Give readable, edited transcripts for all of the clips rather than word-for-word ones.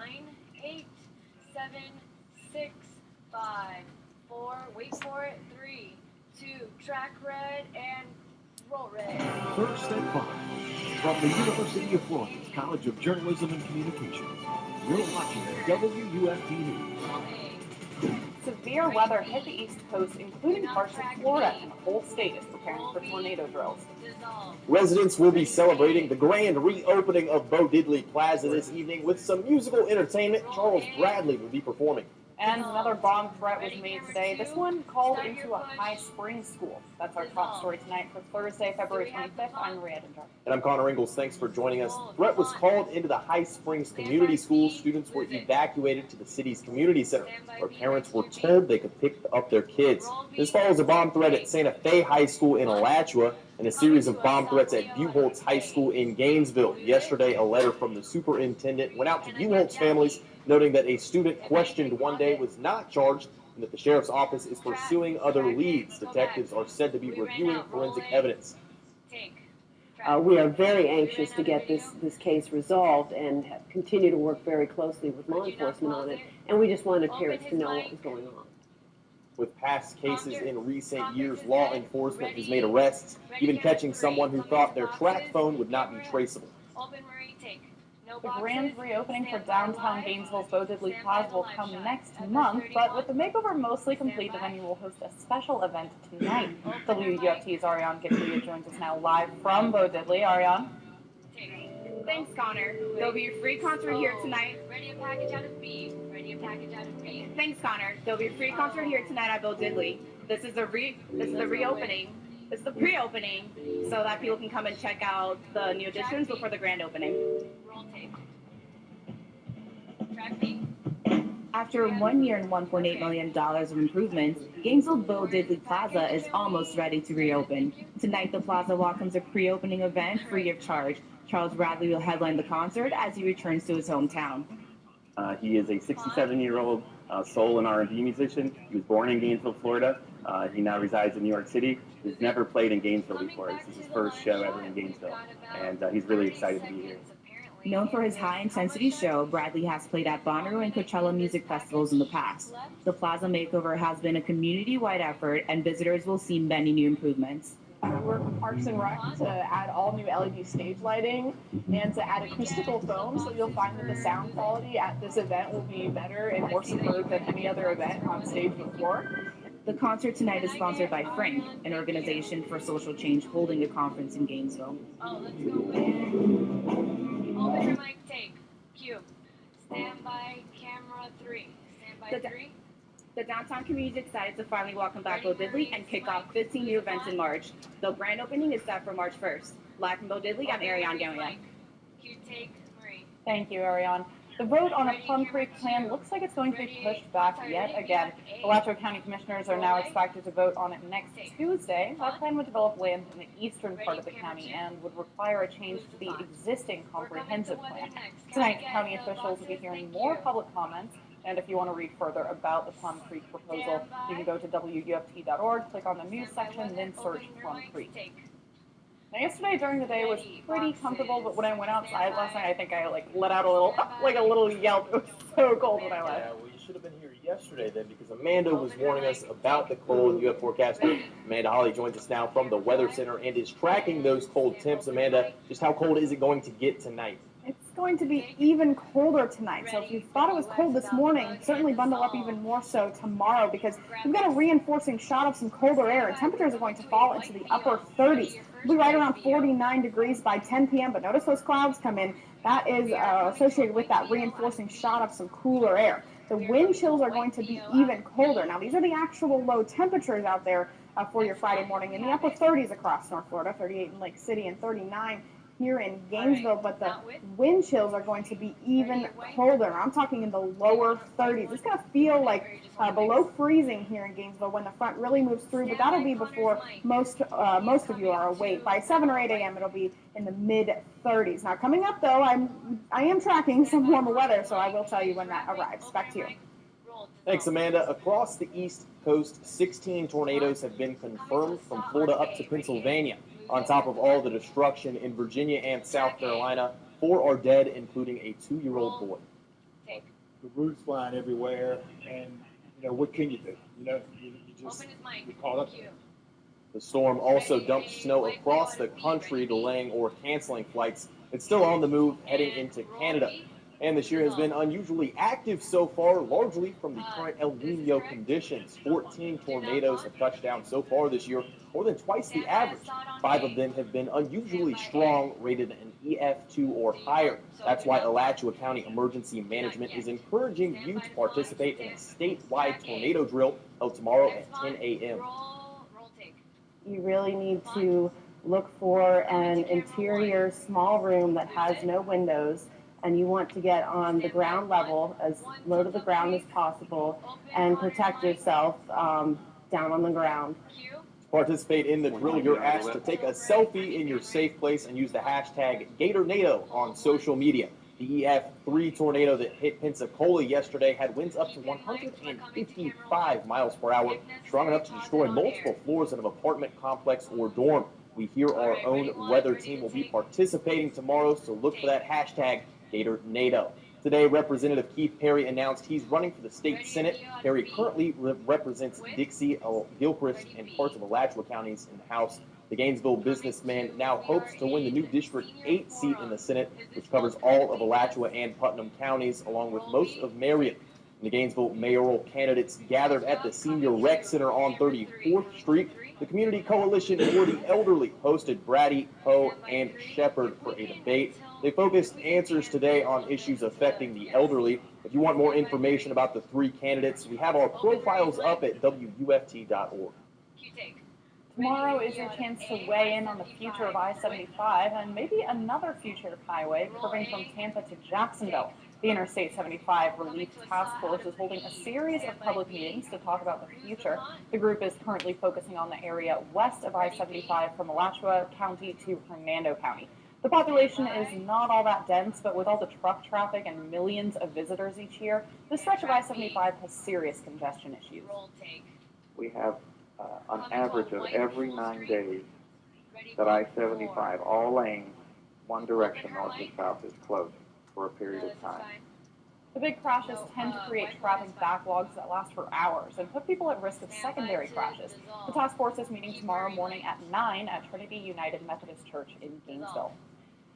9, 8, 7, 6, 5, 4, wait for it, 3, 2, track red, and roll red. First at 5, from the University of Florida's College of Journalism and Communications, you're watching WUFT News. Severe weather hit the East Coast, including parts of Florida, and the whole state is preparing for tornado drills. Residents will be celebrating the grand reopening of Bo Diddley Plaza this evening with some musical entertainment. Charles Bradley will be performing. And another bomb threat was made today, this one called into a high spring school. That's our top story tonight for Thursday, February 25th. I'm Maria Edinger. And I'm Connor Ingalls. Thanks for joining us. The threat was called into the High Springs Community School. Students were evacuated to the city's community center, where parents were told they could pick up their kids. This follows a bomb threat at Santa Fe High School in Alachua and a series of bomb threats at Buchholz High School in Gainesville. Yesterday, a letter from the superintendent went out to Buchholz families, noting that a student questioned one day was not charged and that the sheriff's office is pursuing other leads. Detectives are said to be reviewing forensic evidence. We are very anxious to get this case resolved and continue to work very closely with law enforcement on it, and we just wanted parents to know what was going on. With past cases in recent years, law enforcement has made arrests, even catching someone who thought their track phone would not be traceable. The grand reopening for downtown Gainesville's Bo Diddley Plaza will come next month, but with the makeover mostly complete, the venue will host a special event tonight. WUFT's Ariane Gitlia joins us now live from Bo Diddley. Ariane? Thanks, Connor. There'll be a free concert here tonight. Ready a package out of B. Ready a package out of B. Thanks, Connor. There'll be a free concert here tonight at Bo Diddley. This is the reopening. This is the pre-opening, so that people can come and check out the new additions before the grand opening. Roll tape. Track B. After 1 year and $1.8 million of improvements, Gainesville Bo Diddley Plaza is almost ready to reopen. Tonight, the plaza welcomes a pre-opening event free of charge. Charles Bradley will headline the concert as he returns to his hometown. He is a 67-year-old soul and R&B musician. He was born in Gainesville, Florida. He now resides in New York City. He's never played in Gainesville before. This is his first show ever in Gainesville, and he's really excited to be here. Known for his high-intensity show, Bradley has played at Bonnaroo and Coachella music festivals in the past. The Plaza makeover has been a community-wide effort, and visitors will see many new improvements. We work with Parks and Rec to add all new LED stage lighting and to add acoustical foam, so you'll find that the sound quality at this event will be better and more superb than any other event on stage before. The concert tonight is sponsored by Frank, an organization for social change holding a conference in Gainesville. Oh, let's go with it. Open your mic, take. Cue. Stand by, camera 3. Stand by 3. The downtown community is excited to finally welcome back Bo Diddley and kick off 15 new events in March. The grand opening is set for March 1st. Live from Bo Diddley, I'm Ariane Gitlia. Cue, take, Marie. Thank you, Ariane. The vote on a Plum Creek plan looks like it's going to be pushed back yet again. Alachua County Commissioners are now expected to vote on it next Tuesday. That plan would develop land in the eastern part of the county and would require a change to the existing comprehensive plan. Tonight, county officials will be hearing more public comments, and if you want to read further about the Plum Creek proposal, you can go to WUFT.org, click on the news section, then search Plum Creek. Now, yesterday during the day was pretty comfortable, but when I went outside last night, I think I let out a little yelp. It was so cold when I left. Yeah, well, you should have been here yesterday then, because Amanda was warning us about the cold. You have forecaster Amanda Holly joins us now from the Weather Center and is tracking those cold temps. Amanda, just how cold is it going to get tonight? It's going to be even colder tonight, so if you thought it was cold this morning, certainly bundle up even more so tomorrow, because we've got a reinforcing shot of some colder air, and temperatures are going to fall into the upper 30s. We'll be right around 49 degrees by 10 p.m., but notice those clouds come in. That is associated with that reinforcing shot of some cooler air. The wind chills are going to be even colder. Now, these are the actual low temperatures out there for your Friday morning in the upper 30s across North Florida, 38 in Lake City and 39 here in Gainesville, but the wind chills are going to be even colder. I'm talking in the lower 30s. It's going to feel like below freezing here in Gainesville when the front really moves through, but that'll be before most of you are awake. By 7 or 8 a.m., it'll be in the mid-30s. Now, coming up, though, I am tracking some warmer weather, so I will tell you when that arrives. Back to you. Thanks, Amanda. Across the East Coast, 16 tornadoes have been confirmed from Florida up to Pennsylvania. On top of all the destruction in Virginia and South Carolina, 4 are dead, including a 2-year-old boy. take. The roof's flying everywhere, and what can you do? You just Open his mic. you're caught up. Thank you. The storm also dumped snow across the country, delaying or canceling flights. It's still on the move heading into Canada. And this year has been unusually active so far, largely from the current El Nino conditions. 14 tornadoes have touched down so far this year, more than twice the average. 5 of them have been unusually strong, rated an EF2 or higher. That's why Alachua County Emergency Management is encouraging you to participate in a statewide tornado drill held tomorrow at 10 a.m. You really need to look for an interior small room that has no windows, and you want to get on the ground level, as low to the ground as possible, and protect yourself down on the ground. To participate in the drill, you're asked to take a selfie in your safe place and use the hashtag GatorNado on social media. The EF3 tornado that hit Pensacola yesterday had winds up to 155 miles per hour, strong enough to destroy multiple floors of an apartment complex or dorm. We hear our own weather team will be participating tomorrow, so look for that hashtag GatorNado. Today, Representative Keith Perry announced he's running for the state Senate. Perry currently represents Dixie, Gilchrist, and parts of Alachua counties in the House. The Gainesville businessman now hopes to win the new District 8 seat in the Senate, which covers all of Alachua and Putnam counties, along with most of Marion. The Gainesville mayoral candidates gathered at the Senior Rec Center on 34th Street. The Community Coalition for the Elderly hosted Brady, Poe, and Shepard for a debate. They focused answers today on issues affecting the elderly. If you want more information about the 3 candidates, we have our profiles up at WUFT.org. Tomorrow is your chance to weigh in on the future of I-75 and maybe another future highway curving from Tampa to Jacksonville. The Interstate 75 Relief Task Force is holding a series of public meetings to talk about the future. The group is currently focusing on the area west of I-75 from Alachua County to Hernando County. The population is not all that dense, but with all the truck traffic and millions of visitors each year, this stretch of I-75 has serious congestion issues. We have an average of every 9 days that I-75, all lanes, one direction, north and south, is closed for a period of time. The big crashes tend to create traffic backlogs that last for hours and put people at risk of secondary crashes. The task force is meeting tomorrow morning at 9 at Trinity United Methodist Church in Gainesville.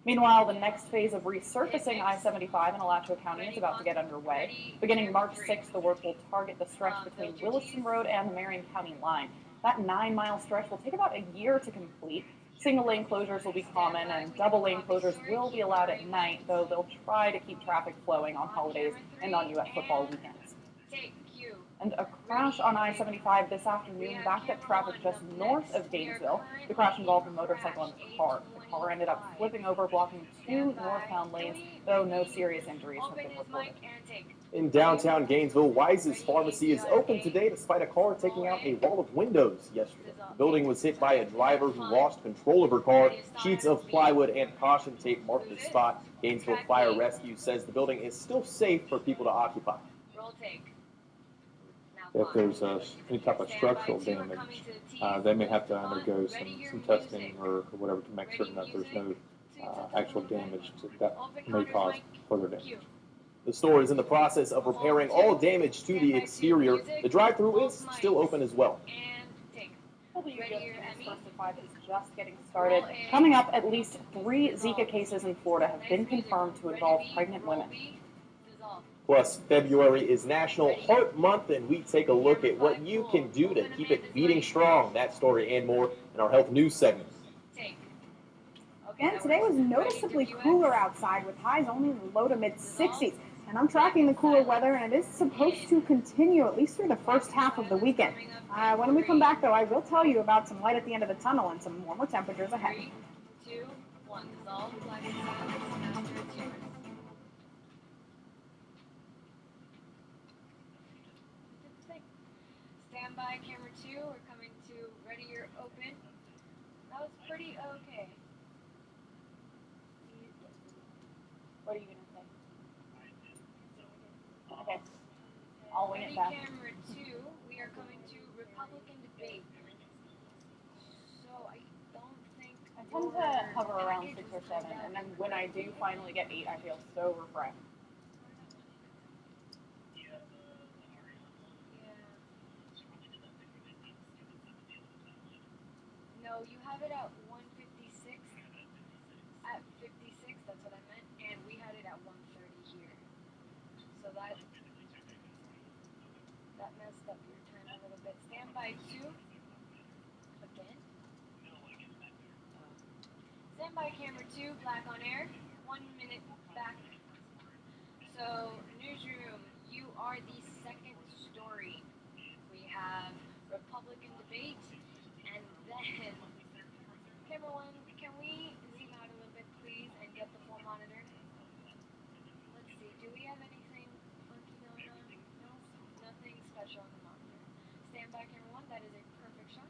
Meanwhile, the next phase of resurfacing I-75 in Alachua County is about to get underway. Beginning March 6th, the work will target the stretch between Williston Road and the Marion County line. That 9-mile stretch will take about a year to complete. Single-lane closures will be common, and double-lane closures will be allowed at night, though they'll try to keep traffic flowing on holidays and on U.S. football weekends. And a crash on I-75 this afternoon backed up traffic just north of Gainesville. The crash involved a motorcycle and a car. The car ended up flipping over, blocking 2 northbound lanes, though no serious injuries have been reported. In downtown Gainesville, Wise's Pharmacy is open today despite a car taking out a wall of windows yesterday. The building was hit by a driver who lost control of her car. Sheets of plywood and caution tape marked the spot. Gainesville Fire Rescue says the building is still safe for people to occupy. If there's any type of structural damage, they may have to undergo some testing or whatever to make certain that there's no actual damage that may cause further damage. The store is in the process of repairing all damage to the exterior. The drive-thru is still open as well. First to 5 is just getting started. Coming up, at least 3 Zika cases in Florida have been confirmed to involve pregnant women. Plus, February is National Heart Month, and we take a look at what you can do to keep it beating strong. That story and more in our health news segment. And today was noticeably cooler outside with highs only in the low to mid 60s. And I'm tracking the cooler weather, and it is supposed to continue at least through the first half of the weekend. When we come back, though, I will tell you about some light at the end of the tunnel and some warmer temperatures ahead. 2, 1, dissolve, stand by, camera 2, we're coming to ready, you're open. That was pretty okay. What are you going to say? Okay. I'll wing it back. Camera 2, we are coming to Republican debate. So I don't think I tend to hover around 6 or 7, and then when I do finally get 8, I feel so refreshed. Oh, you have it at 156. At 56, that's what I meant. And we had it at 130 here. So that messed up your time a little bit. Standby 2. Again. Standby camera 2, black on air. 1 minute back. So, newsroom, you are the second story. We have Republican debate, and then, camera 1, can we zoom out a little bit, please, and get the full monitor? Let's see, do we have anything funky going on? No, nothing special on the monitor. Standby camera 1, that is a perfect shot.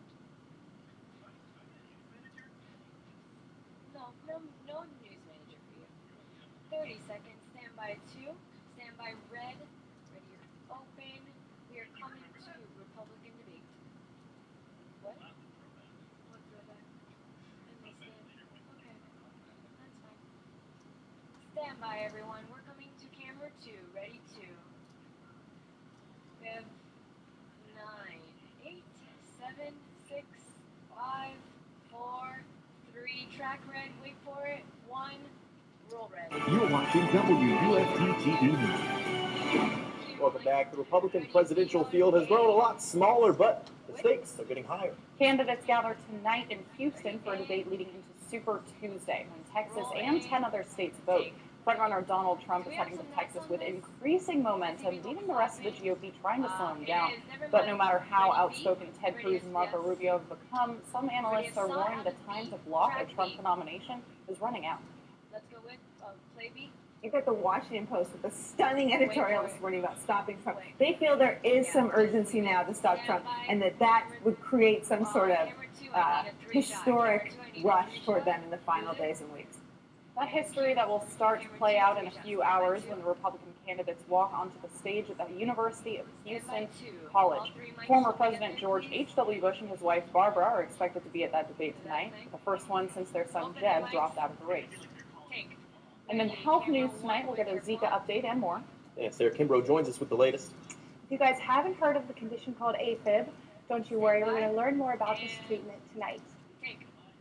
No news manager for you. 30 seconds, standby 2, standby red, ready to open. We are coming to Republican debate. What? What throwback? I missed it. Okay, that's fine. Standby everyone, we're coming to camera 2, ready to. We have 9, 8, 7, 6, 5, 4, 3, track red, wait for it, 1, roll red. You're watching WUFT TV News. Welcome back. The Republican presidential field has grown a lot smaller, but the stakes are getting higher. Candidates gather tonight in Houston for a debate leading into Super Tuesday, when Texas and 10 other states vote. Frontrunner Donald Trump is heading to Texas with increasing momentum, leaving the rest of the GOP trying to slow him down. But no matter how outspoken Ted Cruz and Marco Rubio have become, some analysts are warning the time to block a Trump nomination is running out. Let's go with Playbe. You've got the Washington Post with a stunning editorial this morning about stopping Trump. They feel there is some urgency now to stop Trump, and that would create some sort of historic rush toward them in the final days and weeks. That history that will start to play out in a few hours when the Republican candidates walk onto the stage at the University of Houston College. Former President George H.W. Bush and his wife Barbara are expected to be at that debate tonight, the first one since their son Jeb dropped out of the race. And then health news tonight, we'll get a Zika update and more. Yeah, Sarah Kimbrough joins us with the latest. If you guys haven't heard of the condition called AFib, don't you worry, we're going to learn more about this treatment tonight.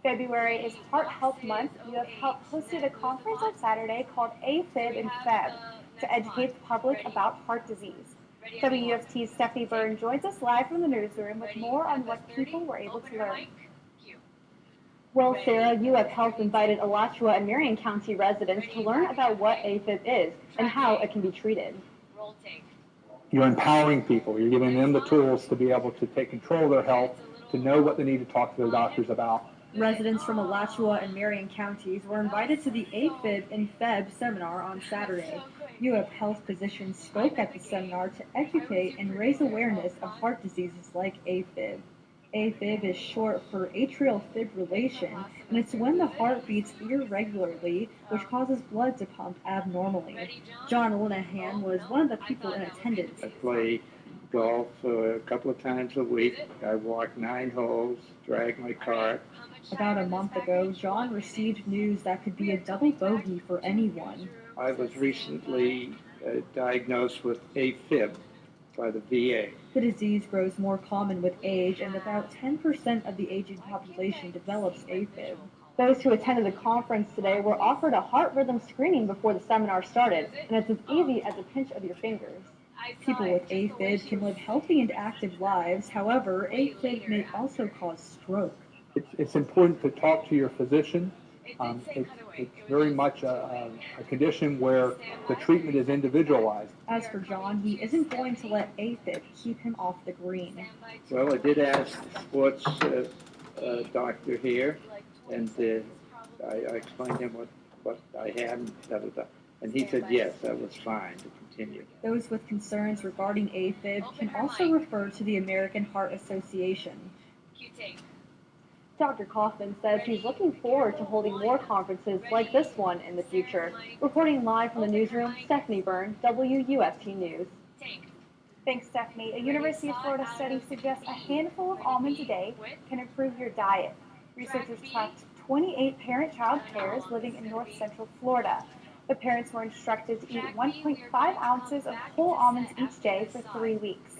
February is Heart Health Month. UF hosted a conference on Saturday called AFib and Feb to educate the public about heart disease. WUFT's Stephanie Byrne joins us live from the newsroom with more on what people were able to learn. Well, Sarah, UF Health invited Alachua and Marion County residents to learn about what AFib is and how it can be treated. You're empowering people. You're giving them the tools to be able to take control of their health, to know what they need to talk to their doctors about. Residents from Alachua and Marion counties were invited to the AFib and FEB seminar on Saturday. UF Health physicians spoke at the seminar to educate and raise awareness of heart diseases like AFib. AFib is short for atrial fibrillation, and it's when the heart beats irregularly, which causes blood to pump abnormally. John Linehan was one of the people in attendance. I play golf a couple of times a week. I walk 9 holes, drag my cart. About a month ago, John received news that could be a double bogey for anyone. I was recently diagnosed with AFib by the VA. The disease grows more common with age, and about 10% of the aging population develops AFib. Those who attended the conference today were offered a heart rhythm screening before the seminar started, and it's as easy as a pinch of your fingers. People with AFib can live healthy and active lives. However, AFib may also cause stroke. It's important to talk to your physician. It's very much a condition where the treatment is individualized. As for John, he isn't going to let AFib keep him off the green. Well, I did ask the sports doctor here, and I explained to him what I had, and he said yes, that was fine to continue. Those with concerns regarding AFib can also refer to the American Heart Association. Dr. Kaufman says he's looking forward to holding more conferences like this one in the future. Reporting live from the newsroom, Stephanie Byrne, WUFT News. Thanks, Stephanie. A University of Florida study suggests a handful of almonds a day can improve your diet. Researchers tracked 28 parent-child pairs living in north central Florida. The parents were instructed to eat 1.5 ounces of whole almonds each day for 3 weeks.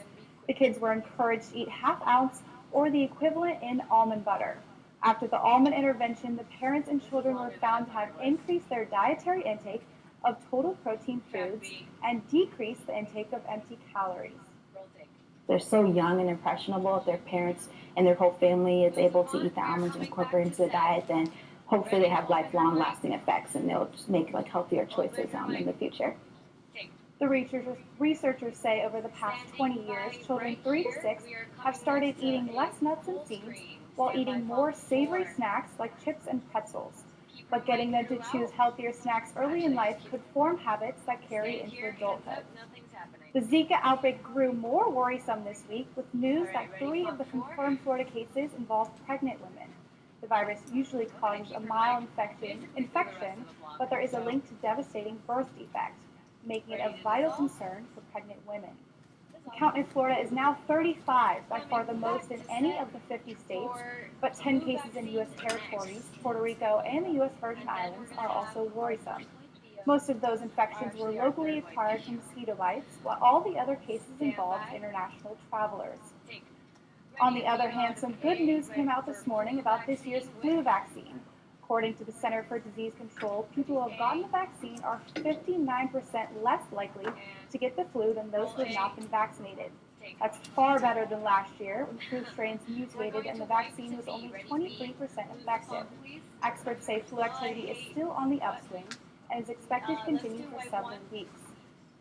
The kids were encouraged to eat ½ ounce or the equivalent in almond butter. After the almond intervention, the parents and children were found to have increased their dietary intake of total protein foods and decreased the intake of empty calories. They're so young and impressionable. If their parents and their whole family is able to eat the almonds and incorporate into the diet, then hopefully they have lifelong lasting effects and they'll just make like healthier choices in the future. The researchers say over the past 20 years, children 3 to 6 have started eating less nuts and seeds while eating more savory snacks like chips and pretzels. But getting them to choose healthier snacks early in life could form habits that carry into adulthood. The Zika outbreak grew more worrisome this week with news that 3 of the confirmed Florida cases involved pregnant women. The virus usually causes a mild infection, but there is a link to devastating birth defects, making it a vital concern for pregnant women. The count in Florida is now 35, by far the most in any of the 50 states, but 10 cases in U.S. territories, Puerto Rico, and the U.S. Virgin Islands are also worrisome. Most of those infections were locally acquired from mosquito bites, while all the other cases involved international travelers. On the other hand, some good news came out this morning about this year's flu vaccine. According to the Center for Disease Control, people who have gotten the vaccine are 59% less likely to get the flu than those who have not been vaccinated. That's far better than last year, when flu strains mutated and the vaccine was only 23% effective. Experts say flu activity is still on the upswing and is expected to continue for several weeks.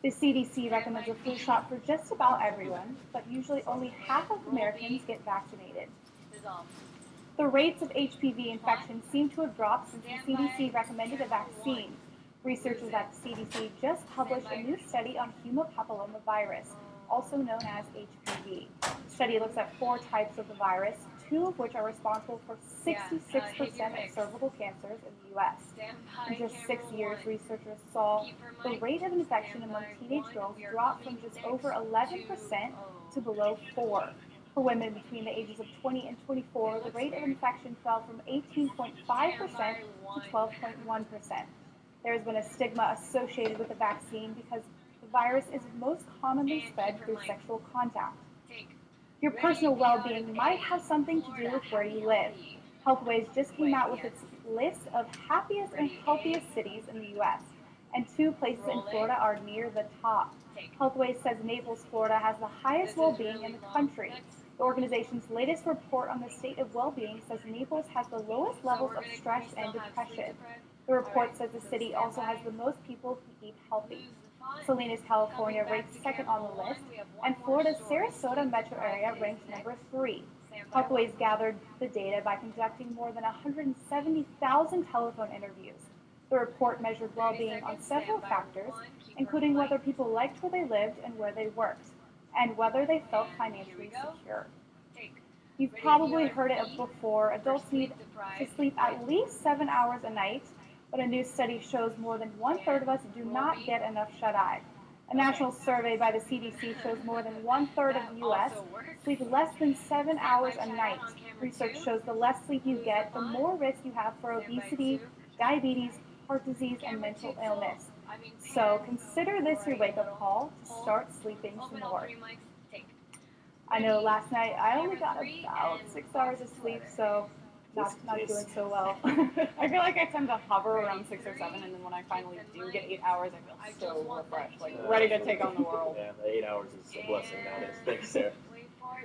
The CDC recommends a flu shot for just about everyone, but usually only half of Americans get vaccinated. The rates of HPV infection seem to have dropped since the CDC recommended a vaccine. Researchers at the CDC just published a new study on human papillomavirus, also known as HPV. The study looks at 4 types of the virus, 2 of which are responsible for 66% of cervical cancers in the U.S. In just 6 years, researchers saw the rate of infection among teenage girls drop from just over 11% to below 4%. For women between the ages of 20 and 24, the rate of infection fell from 18.5% to 12.1%. There has been a stigma associated with the vaccine because the virus is most commonly spread through sexual contact. Your personal well-being might have something to do with where you live. Healthways just came out with its list of happiest and healthiest cities in the U.S., and 2 places in Florida are near the top. Healthways says Naples, Florida has the highest well-being in the country. The organization's latest report on the state of well-being says Naples has the lowest levels of stress and depression. The report says the city also has the most people who eat healthy. Salinas, California ranks second on the list, and Florida's Sarasota metro area ranks number 3. Healthways gathered the data by conducting more than 170,000 telephone interviews. The report measured well-being on several factors, including whether people liked where they lived and where they worked, and whether they felt financially secure. You've probably heard it before. Adults need to sleep at least 7 hours a night, but a new study shows more than 1/3 of us do not get enough shut-eye. A national survey by the CDC shows more than 1/3 of the U.S. sleep less than 7 hours a night. Research shows the less sleep you get, the more risk you have for obesity, diabetes, heart disease, and mental illness. So consider this your wake-up call to start sleeping some more. I know last night I only got about 6 hours of sleep, so not doing so well. I feel like I tend to hover around 6 or 7, and then when I finally do get 8 hours, I feel so refreshed, like ready to take on the world. Yeah, the 8 hours is a blessing nowadays. Thanks, Sarah.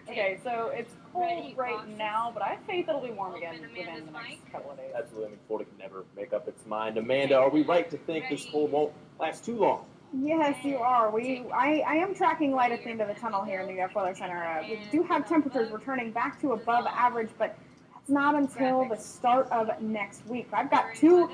Okay, so it's cold right now, but I have faith it'll be warm again within the next couple of days. Absolutely. I mean, Florida can never make up its mind. Amanda, are we right to think this cold won't last too long? Yes, you are. I am tracking light at the end of the tunnel here in New York Weather Center. We do have temperatures returning back to above average, but that's not until the start of next week. I've got two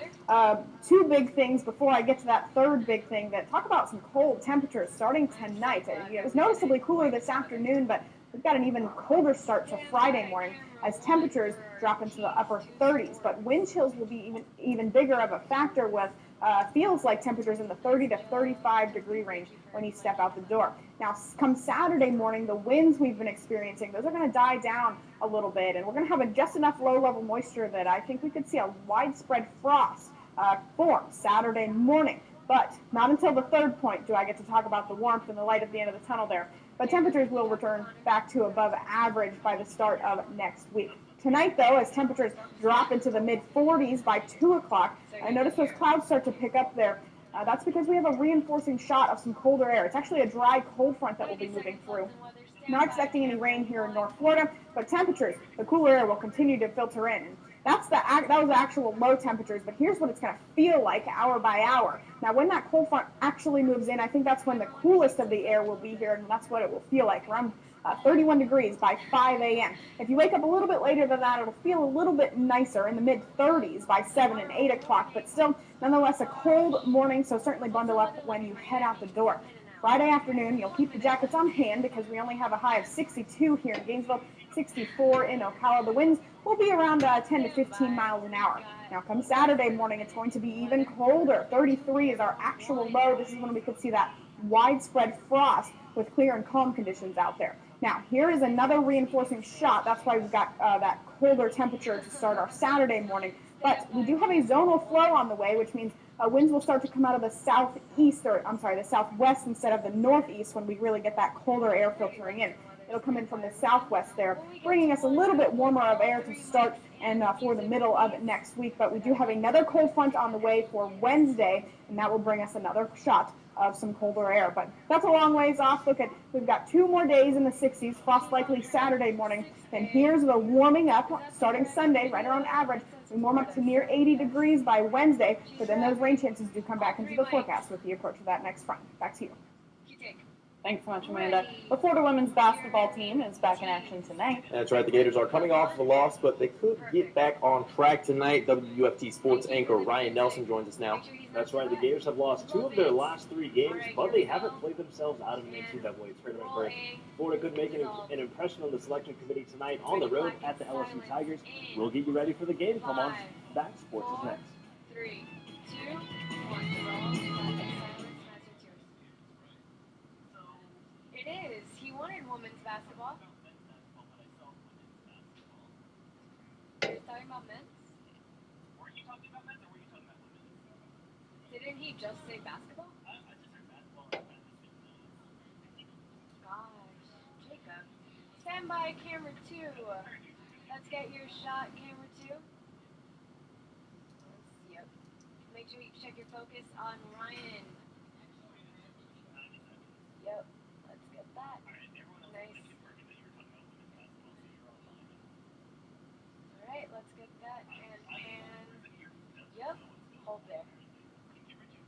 big things before I get to that third big thing that talk about some cold temperatures starting tonight. It was noticeably cooler this afternoon, but we've got an even colder start to Friday morning as temperatures drop into the upper 30s. But wind chills will be even bigger of a factor with feels like temperatures in the 30 to 35 degree range when you step out the door. Now, come Saturday morning, the winds we've been experiencing, those are going to die down a little bit, and we're going to have just enough low-level moisture that I think we could see a widespread frost form Saturday morning. But not until the third point do I get to talk about the warmth and the light at the end of the tunnel there. But temperatures will return back to above average by the start of next week. Tonight, though, as temperatures drop into the mid-40s by 2 o'clock, I notice those clouds start to pick up there. That's because we have a reinforcing shot of some colder air. It's actually a dry cold front that will be moving through. Not expecting any rain here in North Florida, but temperatures, the cooler air will continue to filter in. That was actual low temperatures, but here's what it's going to feel like hour by hour. Now, when that cold front actually moves in, I think that's when the coolest of the air will be here, and that's what it will feel like, around 31 degrees by 5 a.m. If you wake up a little bit later than that, it'll feel a little bit nicer in the mid-30s by 7 and 8 o'clock, but still, nonetheless, a cold morning, so certainly bundle up when you head out the door. Friday afternoon, you'll keep the jackets on hand because we only have a high of 62 here in Gainesville, 64 in Ocala. The winds will be around 10 to 15 miles an hour. Now, come Saturday morning, it's going to be even colder. 33 is our actual low. This is when we could see that widespread frost with clear and calm conditions out there. Now, here is another reinforcing shot. That's why we've got that colder temperature to start our Saturday morning. But we do have a zonal flow on the way, which means winds will start to come out of the the southwest instead of the northeast when we really get that colder air filtering in. It'll come in from the southwest there, bringing us a little bit warmer of air to start and for the middle of next week. But we do have another cold front on the way for Wednesday, and that will bring us another shot of some colder air. But that's a long ways off. Look, we've got 2 more days in the 60s, frost likely Saturday morning. And here's the warming up starting Sunday, right around average. We warm up to near 80 degrees by Wednesday, but then those rain chances do come back into the forecast with the approach of that next front. Back to you. Thanks so much, Amanda. The Florida women's basketball team is back in action tonight. That's right. The Gators are coming off of a loss, but they could get back on track tonight. WUFT sports anchor Ryan Nelson joins us now. That's right. The Gators have lost 2 of their last 3 games, but they haven't played themselves out of an NCAA tournament berth. Florida could make an impression on the selection committee tonight on the road at the LSU Tigers. We'll get you ready for the game. Come on back. Sports is next. 3, 2, 1. It is. He wanted women's basketball. You're talking about men's? Were you talking about men's or were you talking about women's? Didn't he just say basketball? I just heard basketball. Gosh, Jacob. Stand by camera 2. Let's get your shot, camera 2. Yep. Make sure you check your focus on Ryan. Yep. Let's get that. Nice. Alright, let's get that. And yep. Hold there.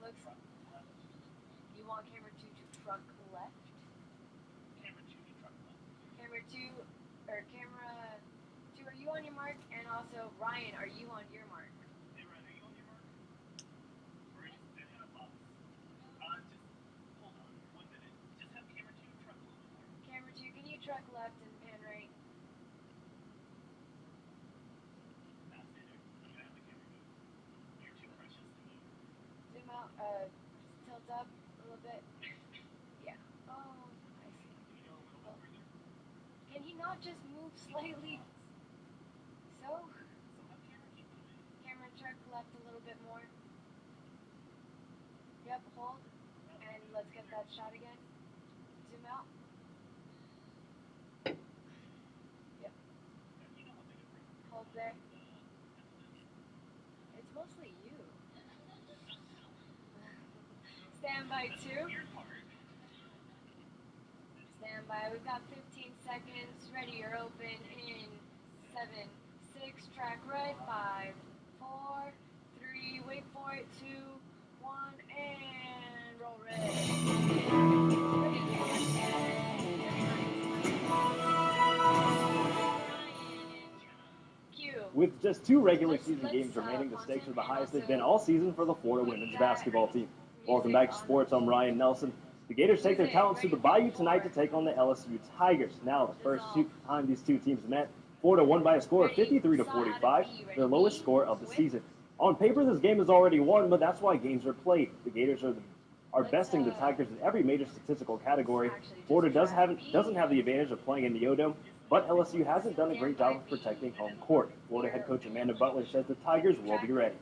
Looks. You want camera 2 to truck left? Camera 2 to truck left. Camera 2, or camera 2, are you on your mark? And also, Ryan, are you on your mark? Hey, Ryan, are you on your mark? Or are you just standing on a box? Just hold on 1 minute. Just have camera 2 truck a little bit more. Camera 2, can you truck left and pan right? You're too precious to move. Zoom out, tilt up a little bit. Yeah. Oh, I see. Well, can he not just move slightly? So? Camera truck left a little bit more. Yep, hold. And let's get that shot again. Zoom out. Yep. Hold there. It's mostly you. Stand by 2. Stand by. We've got 15 seconds. Ready or open in 7, 6. Track right. 5, 4, 3. Wait for it. 2, 1. And roll With just 2 regular season games remaining, the stakes are the highest they've been all season for the Florida women's basketball team. Welcome back to Sports. I'm Ryan Nelson. The Gators take their talents to the Bayou tonight to take on the LSU Tigers. Now, the first time these 2 teams met, Florida won by a score of 53-45, their lowest score of the season. On paper, this game is already won, but that's why games are played. The Gators are besting the Tigers in every major statistical category. Florida doesn't have the advantage of playing in the O-Dome, but LSU hasn't done a great job of protecting home court. Florida head coach Amanda Butler says the Tigers will be ready.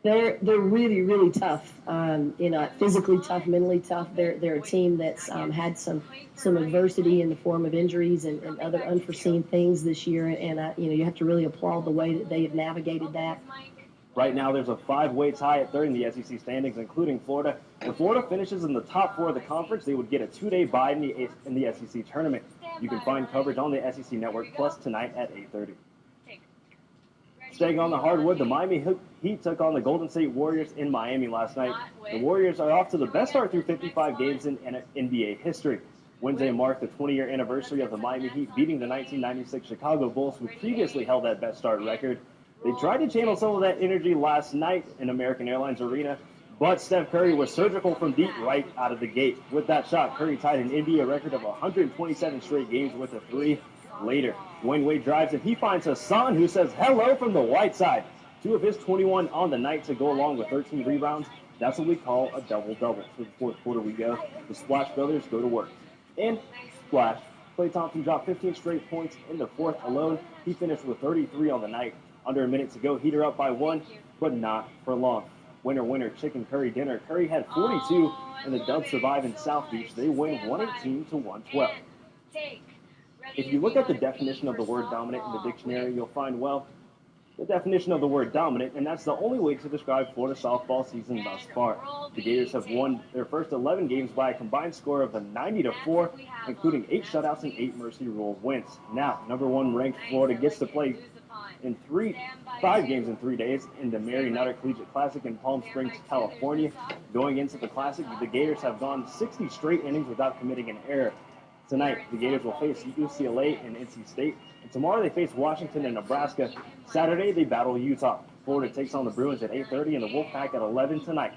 They're really, really tough. Physically tough, mentally tough. They're a team that's had some adversity in the form of injuries and other unforeseen things this year. And you have to really applaud the way that they have navigated that. Right now, there's a 5-way tie at third in the SEC standings, including Florida. If Florida finishes in the top 4 of the conference, they would get a 2-day bye in the SEC tournament. You can find coverage on the SEC Network Plus tonight at 8:30. Staying on the hardwood, the Miami Heat took on the Golden State Warriors in Miami last night. The Warriors are off to the best start through 55 games in NBA history. Wednesday marked the 20-year anniversary of the Miami Heat beating the 1996 Chicago Bulls, who previously held that best start record. They tried to channel some of that energy last night in American Airlines Arena, but Steph Curry was surgical from deep right out of the gate. With that shot, Curry tied an NBA record of 127 straight games with a 3. Later, Dwayne Wade drives and he finds Hassan, who says hello from the white side. 2 of his 21 on the night to go along with 13 rebounds. That's what we call a double-double. To the fourth quarter we go. The Splash Brothers go to work. And Splash, Klay Thompson dropped 15 straight points in the fourth alone. He finished with 33 on the night. Under a minute to go, Heat are up by 1, but not for long. Winner, winner, chicken curry dinner. Curry had 42, and the Dubs survive in South Beach. They win 118 to 112. If you look at the definition of the word dominant in the dictionary, you'll find, well, the definition of the word dominant, and that's the only way to describe Florida softball season thus far. The Gators have won their first 11 games by a combined score of 90-4, including 8 shutouts and 8 mercy rule wins. Now, number 1 ranked Florida gets to play in 5 games in 3 days in the Mary Nutter Collegiate Classic in Palm Springs, California. Going into the Classic, the Gators have gone 60 straight innings without committing an error. Tonight, the Gators will face UCLA and NC State. And tomorrow, they face Washington and Nebraska. Saturday, they battle Utah. Florida takes on the Bruins at 8:30 and the Wolfpack at 11 tonight.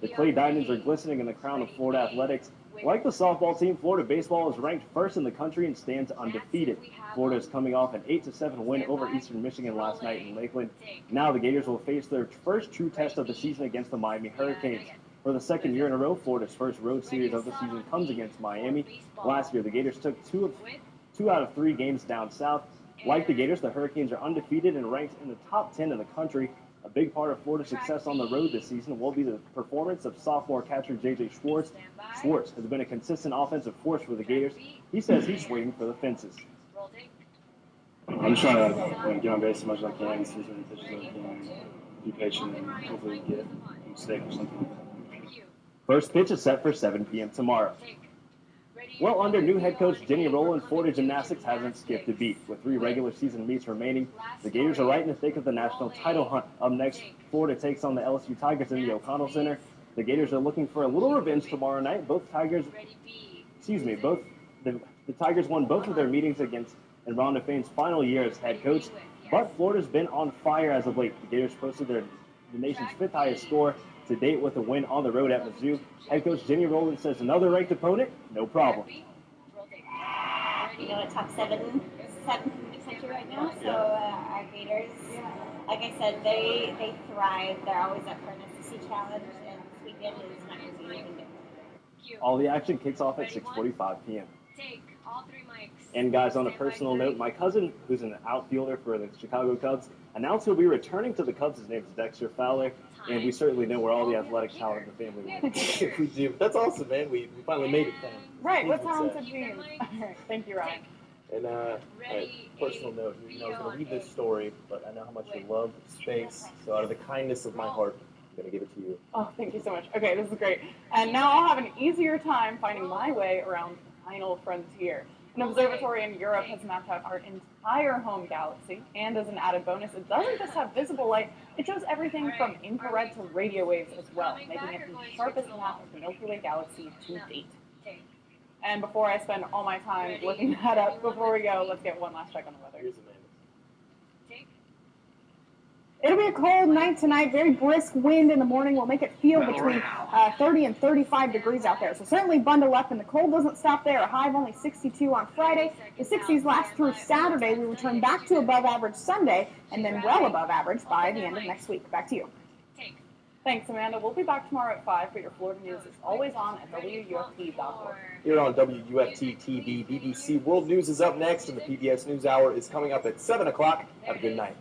The Clay Diamonds are glistening in the crown of Florida athletics. Like the softball team, Florida baseball is ranked first in the country and stands undefeated. Florida is coming off an 8-7 win over Eastern Michigan last night in Lakeland. Now the Gators will face their first true test of the season against the Miami Hurricanes. For the second year in a row, Florida's first road series of the season comes against Miami. Last year, the Gators took 2 out of 3 games down south. Like the Gators, the Hurricanes are undefeated and ranked in the top 10 in the country. A big part of Florida's success on the road this season will be the performance of sophomore catcher J.J. Schwartz. Schwartz has been a consistent offensive force for the Gators. He says he's swinging for the fences. I'm just trying to get on base as much as I can, see as many pitches as I can, be patient, and hopefully get a mistake or something. First pitch is set for 7 p.m. tomorrow. Well, under new head coach Jenny Rowland, Florida Gymnastics hasn't skipped a beat. With 3 regular season meets remaining, the Gators are right in the thick of the national title hunt. Up next, Florida takes on the LSU Tigers in the O'Connell Center. The Gators are looking for a little revenge tomorrow night. The Tigers won both of their meetings against in Rhonda Fain's final year as head coach, but Florida's been on fire as of late. The Gators posted the nation's 5th highest score to date with a win on the road at Mizzou. Head coach Jenny Rowland says another ranked opponent, no problem. You know, a top 7 in the country right now, so our Gators, like I said, they thrive. They're always up for an SEC challenge, and this weekend is not going to be anything different. All the action kicks off at 6:45 p.m. And guys, on a personal note, my cousin, who's an outfielder for the Chicago Cubs, announced he'll be returning to the Cubs. His name is Dexter Fowler, and we certainly know where all the athletic talent in the family went. We do. That's awesome, man. We finally made it, fam. Right, what talented genes. All right, thank you, Ryan. And personal note, I was going to read this story, but I know how much you love space, so out of the kindness of my heart, I'm going to give it to you. Oh, thank you so much. Okay, this is great. And now I'll have an easier time finding my way around the final frontier. An observatory in Europe has mapped out our entire home galaxy, and as an added bonus, it doesn't just have visible light, it shows everything from infrared to radio waves as well, making it the sharpest map of the Milky Way galaxy to date. And before I spend all my time looking that up, before we go, let's get one last check on the weather. It'll be a cold night tonight. Very brisk wind in the morning will make it feel between 30 and 35 degrees out there. So certainly bundle up, and the cold doesn't stop there. A high of only 62 on Friday. The 60s last through Saturday. We return back to above average Sunday, and then well above average by the end of next week. Back to you. Thanks, Amanda. We'll be back tomorrow at 5 for your Florida news. It's always on at WUFT.org. Here on WUFT TV, BBC World News is up next, and the PBS NewsHour is coming up at 7 o'clock. Have a good night.